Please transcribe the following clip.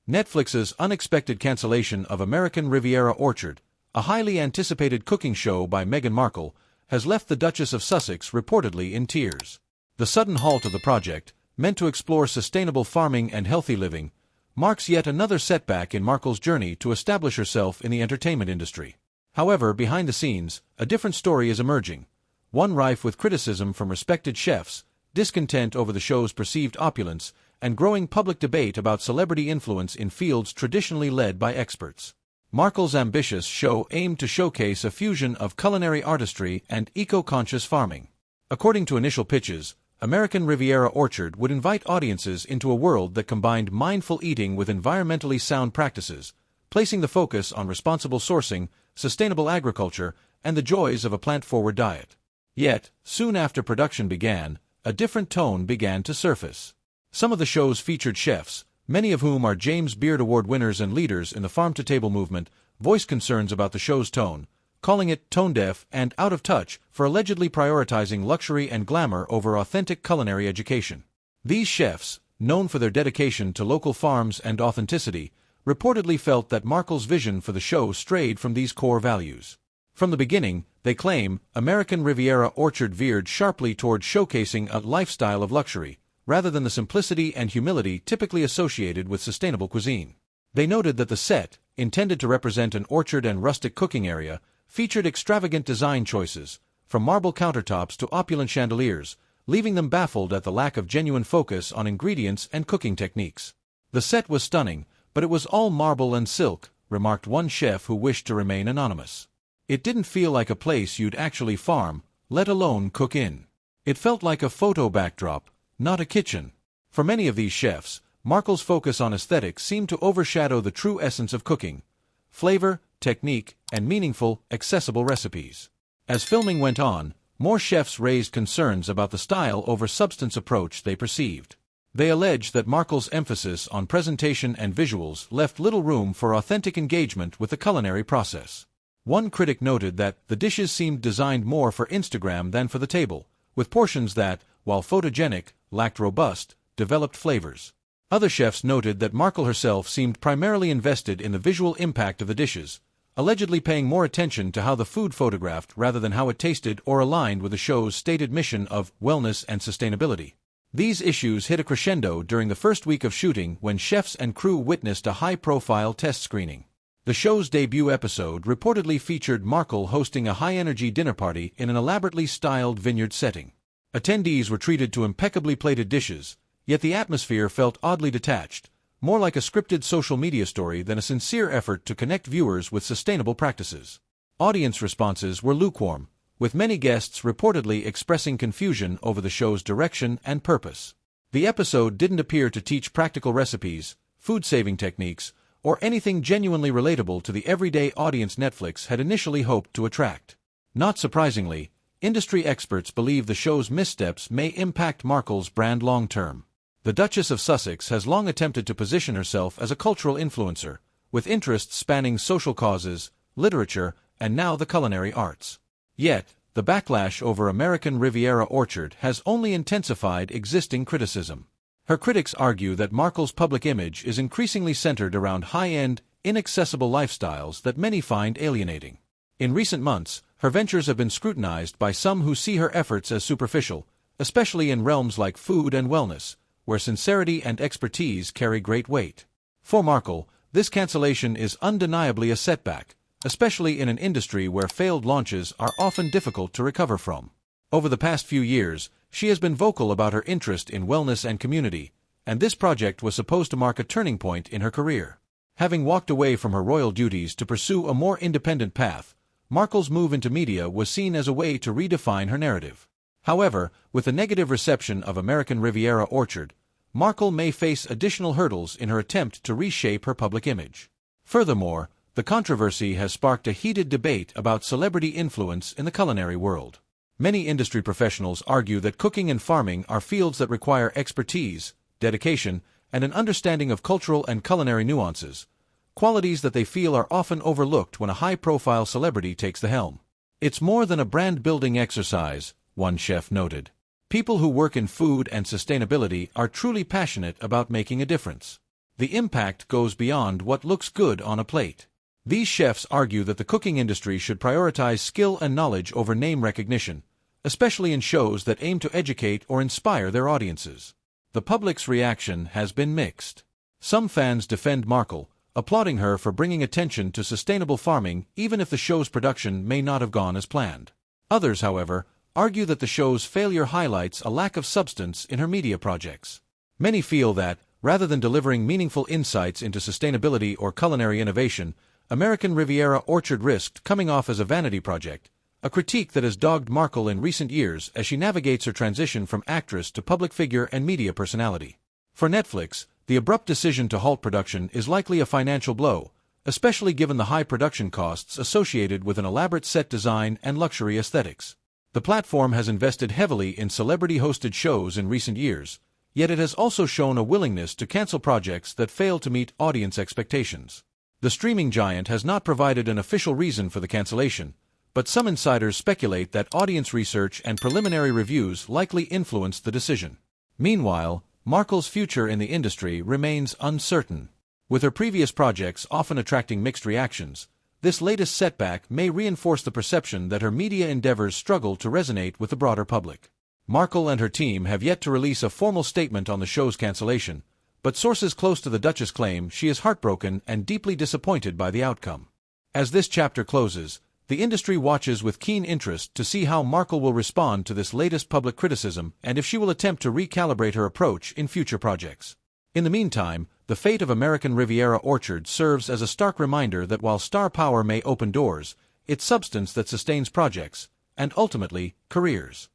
Netflix's unexpected cancellation of American Riviera Orchard, a highly anticipated cooking show by Meghan Markle, has left the Duchess of Sussex reportedly in tears. The sudden halt of the project, meant to explore sustainable farming and healthy living, marks yet another setback in Markle's journey to establish herself in the entertainment industry. However, behind the scenes, a different story is emerging, one rife with criticism from respected chefs, discontent over the show's perceived opulence, and growing public debate about celebrity influence in fields traditionally led by experts. Markle's ambitious show aimed to showcase a fusion of culinary artistry and eco-conscious farming. According to initial pitches, American Riviera Orchard would invite audiences into a world that combined mindful eating with environmentally sound practices, placing the focus on responsible sourcing, sustainable agriculture, and the joys of a plant-forward diet. Yet, soon after production began, a different tone began to surface. Some of the show's featured chefs, many of whom are James Beard Award winners and leaders in the farm-to-table movement, voiced concerns about the show's tone, calling it tone-deaf and out of touch for allegedly prioritizing luxury and glamour over authentic culinary education. These chefs, known for their dedication to local farms and authenticity, reportedly felt that Markle's vision for the show strayed from these core values. From the beginning, they claim, American Riviera Orchard veered sharply toward showcasing a lifestyle of luxury, rather than the simplicity and humility typically associated with sustainable cuisine. They noted that the set, intended to represent an orchard and rustic cooking area, featured extravagant design choices, from marble countertops to opulent chandeliers, leaving them baffled at the lack of genuine focus on ingredients and cooking techniques. The set was stunning, but it was all marble and silk, remarked one chef who wished to remain anonymous. It didn't feel like a place you'd actually farm, let alone cook in. It felt like a photo backdrop, not a kitchen. For many of these chefs, Markle's focus on aesthetics seemed to overshadow the true essence of cooking: flavor, technique, and meaningful, accessible recipes. As filming went on, more chefs raised concerns about the style over substance approach they perceived. They alleged that Markle's emphasis on presentation and visuals left little room for authentic engagement with the culinary process. One critic noted that the dishes seemed designed more for Instagram than for the table, with portions that, while photogenic, lacked robust, developed flavors. Other chefs noted that Markle herself seemed primarily invested in the visual impact of the dishes, allegedly paying more attention to how the food photographed rather than how it tasted or aligned with the show's stated mission of wellness and sustainability. These issues hit a crescendo during the first week of shooting when chefs and crew witnessed a high-profile test screening. The show's debut episode reportedly featured Markle hosting a high-energy dinner party in an elaborately styled vineyard setting. Attendees were treated to impeccably plated dishes, yet the atmosphere felt oddly detached, more like a scripted social media story than a sincere effort to connect viewers with sustainable practices. Audience responses were lukewarm, with many guests reportedly expressing confusion over the show's direction and purpose. The episode didn't appear to teach practical recipes, food-saving techniques, or anything genuinely relatable to the everyday audience Netflix had initially hoped to attract. Not surprisingly, industry experts believe the show's missteps may impact Markle's brand long-term. The Duchess of Sussex has long attempted to position herself as a cultural influencer, with interests spanning social causes, literature, and now the culinary arts. Yet, the backlash over American Riviera Orchard has only intensified existing criticism. Her critics argue that Markle's public image is increasingly centered around high-end, inaccessible lifestyles that many find alienating. In recent months, her ventures have been scrutinized by some who see her efforts as superficial, especially in realms like food and wellness, where sincerity and expertise carry great weight. For Markle, this cancellation is undeniably a setback, especially in an industry where failed launches are often difficult to recover from. Over the past few years, she has been vocal about her interest in wellness and community, and this project was supposed to mark a turning point in her career. Having walked away from her royal duties to pursue a more independent path, Markle's move into media was seen as a way to redefine her narrative. However, with the negative reception of American Riviera Orchard, Markle may face additional hurdles in her attempt to reshape her public image. Furthermore, the controversy has sparked a heated debate about celebrity influence in the culinary world. Many industry professionals argue that cooking and farming are fields that require expertise, dedication, and an understanding of cultural and culinary nuances, qualities that they feel are often overlooked when a high-profile celebrity takes the helm. It's more than a brand-building exercise, one chef noted. People who work in food and sustainability are truly passionate about making a difference. The impact goes beyond what looks good on a plate. These chefs argue that the cooking industry should prioritize skill and knowledge over name recognition, especially in shows that aim to educate or inspire their audiences. The public's reaction has been mixed. Some fans defend Markle, applauding her for bringing attention to sustainable farming even if the show's production may not have gone as planned. Others, however, argue that the show's failure highlights a lack of substance in her media projects. Many feel that, rather than delivering meaningful insights into sustainability or culinary innovation, American Riviera Orchard risked coming off as a vanity project, a critique that has dogged Markle in recent years as she navigates her transition from actress to public figure and media personality. For Netflix, the abrupt decision to halt production is likely a financial blow, especially given the high production costs associated with an elaborate set design and luxury aesthetics. The platform has invested heavily in celebrity-hosted shows in recent years, yet it has also shown a willingness to cancel projects that fail to meet audience expectations. The streaming giant has not provided an official reason for the cancellation, but some insiders speculate that audience research and preliminary reviews likely influenced the decision. Meanwhile, Markle's future in the industry remains uncertain. With her previous projects often attracting mixed reactions, this latest setback may reinforce the perception that her media endeavors struggle to resonate with the broader public. Markle and her team have yet to release a formal statement on the show's cancellation, but sources close to the Duchess claim she is heartbroken and deeply disappointed by the outcome. As this chapter closes, the industry watches with keen interest to see how Markle will respond to this latest public criticism and if she will attempt to recalibrate her approach in future projects. In the meantime, the fate of American Riviera Orchard serves as a stark reminder that while star power may open doors, it's substance that sustains projects, and ultimately, careers.